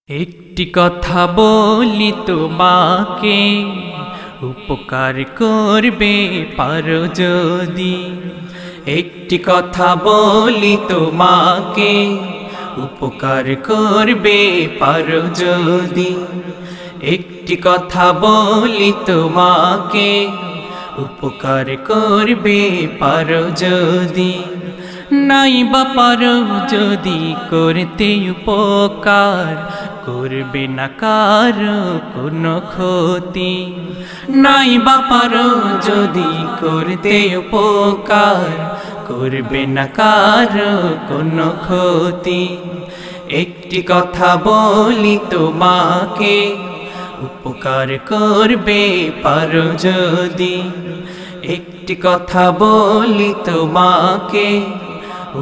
একটি কথা বলি তোমাকে, উপকার করবে পারো যদি। একটি কথা বলি তোমাকে, উপকার করবে পারো যদি। একটি কথা বলি তোমাকে, উপকার করবে পারো যদি। নাই বা পারো যদি করতে উপকার, করবে না কারো কোনো ক্ষতি। নাই বা পারো যদি করতে উপকার, করবে না কারো কোনো ক্ষতি। একটি কথা বলি তোমাকে, উপকার করবে পারো যদি। একটি কথা বলি তোমাকে,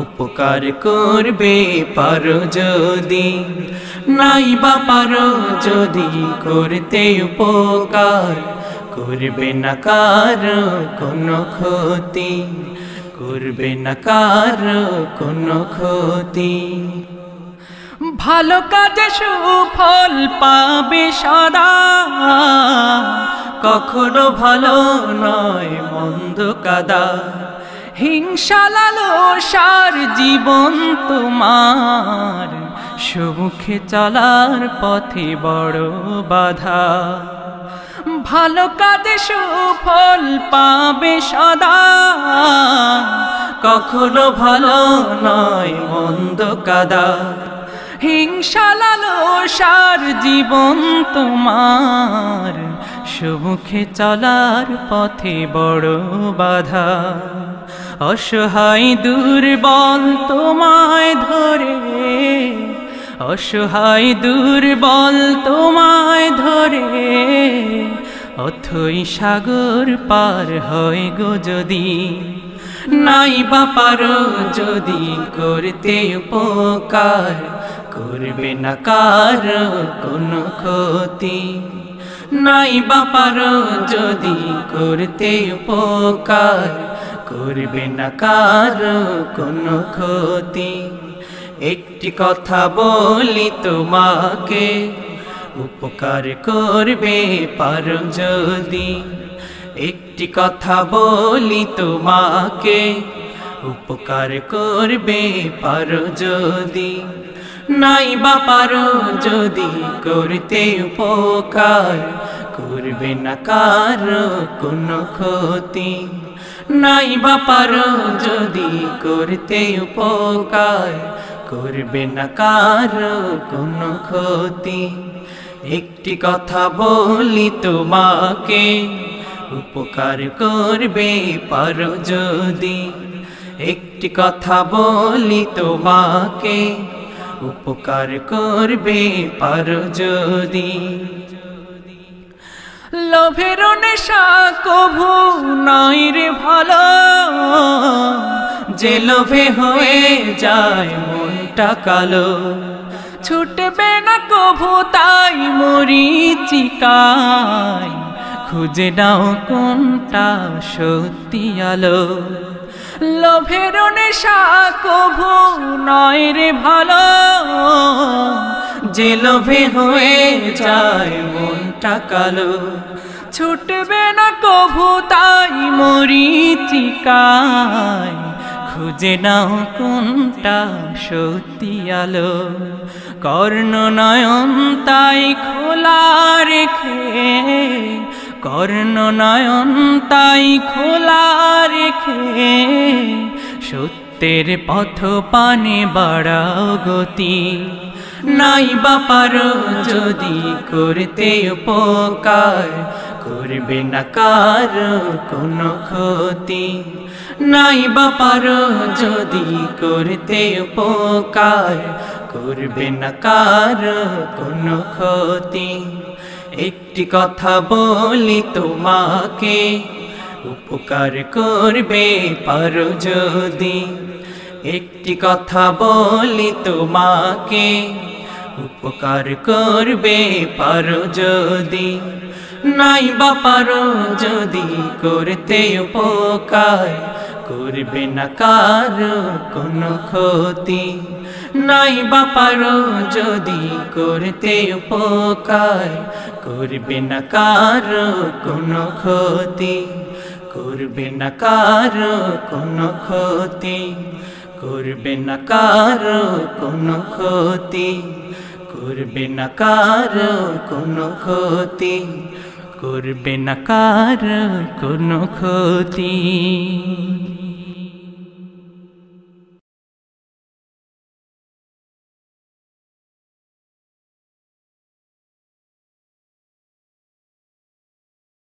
উপকার করবে পারো যদি। নাই বা পারো যদি করতে উপকার, করবে না কারো কোনো ক্ষতি, করবে না কারো কোনো ক্ষতি। ভালো কাজে সুফল পাবে সদা, কখনো ভালো নয় মন্দ কাদা। হিংসা লালসার জীবন তোমার, সুখে চলার পথে বড় বাধা। ভালো কাজে সুফল পাবে সদা, কখনো ভালো নয় মন্দ কাদা। হিংসা লালসার জীবন তোমার, সুখে চলার পথে বড় বাধা। অসহায় দুর্বল তোমায় ধরে, অসহায় দুর্বল তোমায় ধরে, অথই সাগর পার হয় গো যদি। নাই বা পারো যদি করতে উপকার, করবে না কারো কোনো ক্ষতি। নাই বা পারো যদি করতে উপকার, করবে না কারো কোনো ক্ষতি। একটি কথা বলি তোমাকে, উপকার করবে পারো যদি। একটি কথা বলি তোমাকে, উপকার করবে পারো যদি। নাই বা পারো যদি করতে উপকার, করবে না কারো কোনো ক্ষতি। নাই বা পারো যদি করতে উপকার, করবে না কারো কোনো ক্ষতি। একটি কথা বলি তোমাকে, উপকার করবে পারো যদি। একটি কথা বলি তোমাকে, উপকার করবে পারো যদি। লোভের নেশা কভু নয় রে ভালো, যে লোভে হয়ে যায় মনটা কালো। ছুটবে না কভু তাই মরিচিকায়, খুঁজে নাও কোনটা সত্যি আলো। লোভের নেশা কভু নয় রে ভালো, যে লোভে হয়ে যায় মনটা কালো। ছুটবে না কভু তাই মরিচিকায়, খুঁজে নাও কোনটা সত্যি আলো। কর্ণ নয়ন তাই খোলা রেখে, কর্ণ নয়ন তাই খোলা রেখে, সত্যের পথ পানে বাড়াও গতি। নাই বা পারো যদি করতে উপকার, করবে না কারো কোনো ক্ষতি। নাই বা পারো যদি করতে উপকার, করবে না কারো কোনো ক্ষতি। একটি কথা বলি তোমাকে, উপকার করবে পারো যদি। একটি কথা বলি তোমাকে, উপকার করবে পারো যদি। নাই বা পারো যদি করতে উপকার, করবে না কারো কোনো ক্ষতি। নাই বাপারো যদি করতে উপকার, করবে না কারো কোনো ক্ষতি, করবে না কারো কোনো ক্ষতি, করবে না কারো কোনো ক্ষতি, করবে না কারো কোনো ক্ষতি, করবে না কারো কোনো ক্ষতি।